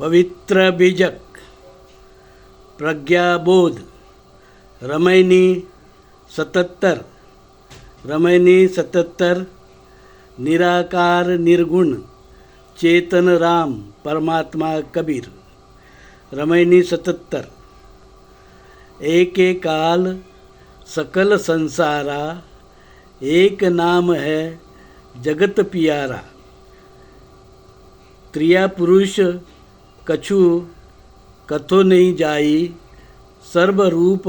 पवित्र बीजक प्रज्ञाबोध रमैनी 77 रमैनी 77 निराकार निर्गुण चेतन राम परमात्मा कबीर। रमैनी 77 एक काल सकल संसारा एक नाम है जगत पियारा। त्रिया पुरुष कछु कथो नहीं जाई सर्व रूप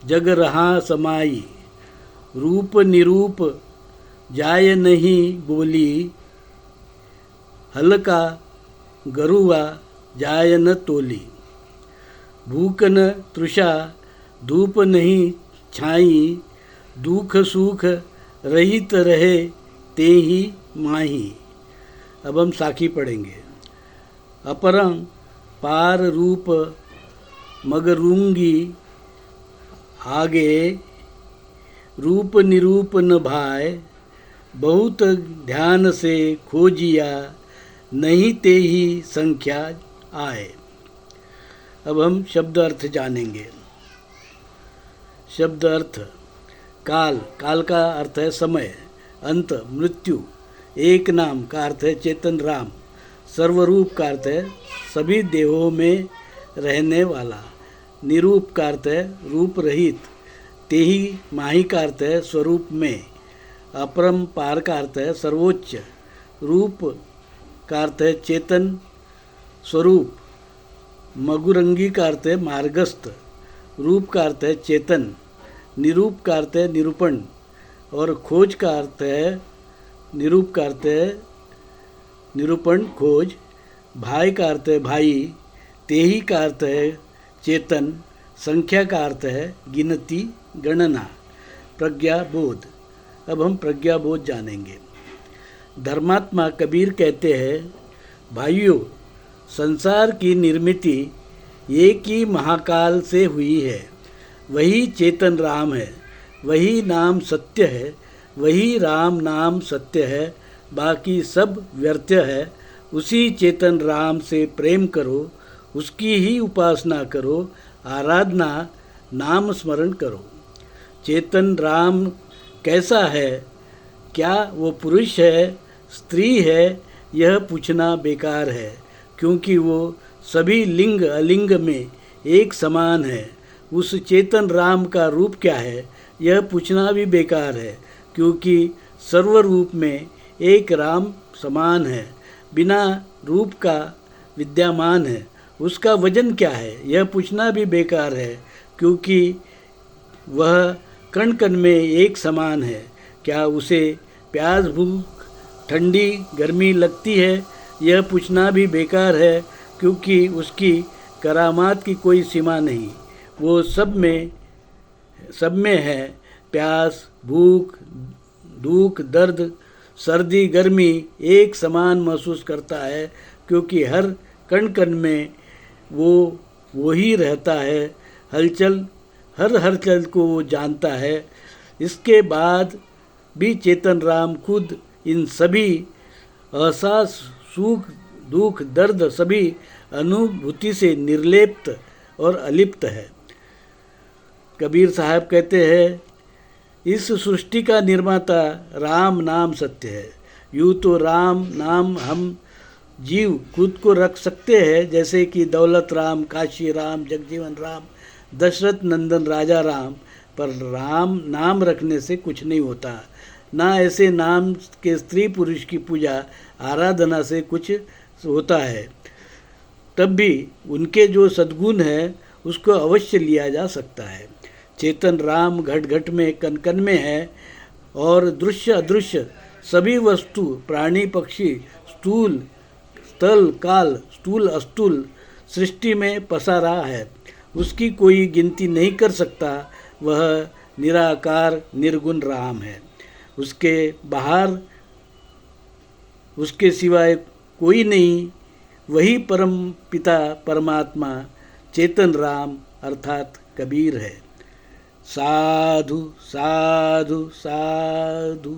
जग रहा समाई। रूप निरूप जाय नहीं बोली हल्का गरुआ जाय न तोली। भूख न तृषा धूप नहीं छाई दुख सुख रहित रहे ते ही माही। अब हम साखी पढ़ेंगे। अपरं पार रूप मगरूंगी आगे रूप निरूप न भाय। बहुत ध्यान से खोजिया नहीं ते ही संख्या आए। अब हम शब्द अर्थ जानेंगे। शब्द अर्थ काल, काल का अर्थ है समय। अंत मृत्यु। एक नाम का अर्थ है चेतन राम। सर्वरूप का अर्थ है सभी देहों में रहने वाला। निरूप का अर्थ है रूप रहित। तेही माही का अर्थ है स्वरूप में। अपरंपार का अर्थ है सर्वोच्च। रूप का अर्थ है चेतन स्वरूप। मगुरंगी का अर्थ है मार्गस्थ। रूप का अर्थ है चेतन। निरूप का अर्थ है निरूपण। और खोज का अर्थ है निरूप का अर्थ है निरूपण खोज। भाई का अर्थ है भाई। तेही का अर्थ है चेतन। संख्या का अर्थ है गिनती गणना। प्रज्ञाबोध। अब हम प्रज्ञाबोध जानेंगे। धर्मात्मा कबीर कहते हैं, भाइयों संसार की निर्मिति एक ही महाकाल से हुई है। वही चेतन राम है। वही नाम सत्य है। वही राम नाम सत्य है। बाकी सब व्यर्थ है। उसी चेतन राम से प्रेम करो। उसकी ही उपासना करो। आराधना नाम स्मरण करो। चेतन राम कैसा है? क्या वो पुरुष है स्त्री है? यह पूछना बेकार है, क्योंकि वो सभी लिंग अलिंग में एक समान है। उस चेतन राम का रूप क्या है? यह पूछना भी बेकार है, क्योंकि सर्वरूप में एक राम समान है, बिना रूप का विद्यमान है। उसका वजन क्या है? यह पूछना भी बेकार है, क्योंकि वह कण कण में एक समान है। क्या उसे प्यास भूख ठंडी गर्मी लगती है? यह पूछना भी बेकार है, क्योंकि उसकी करामात की कोई सीमा नहीं। वो सब में है। प्यास भूख दुख दर्द सर्दी गर्मी एक समान महसूस करता है, क्योंकि हर कण कण में वो ही रहता है। हलचल हर हलचल को वो जानता है। इसके बाद भी चेतन राम खुद इन सभी एहसास सुख दुख दर्द सभी अनुभूति से निर्लिप्त और अलिप्त है। कबीर साहब कहते हैं, इस सृष्टि का निर्माता राम नाम सत्य है। यूँ तो राम नाम हम जीव खुद को रख सकते हैं, जैसे कि दौलत राम, काशी राम, जगजीवन राम, दशरथ नंदन राजा राम। पर राम नाम रखने से कुछ नहीं होता। ना ऐसे नाम के स्त्री पुरुष की पूजा आराधना से कुछ होता है। तब भी उनके जो सद्गुण है उसको अवश्य लिया जा सकता है। चेतन राम घट घट में कण कण में है, और दृश्य अदृश्य सभी वस्तु प्राणी पक्षी स्थूल स्थल काल स्थूल अस्थूल सृष्टि में पसारा है। उसकी कोई गिनती नहीं कर सकता। वह निराकार निर्गुण राम है। उसके बाहर उसके सिवाय कोई नहीं। वही परम पिता परमात्मा चेतन राम अर्थात कबीर है। साधु साधु साधु।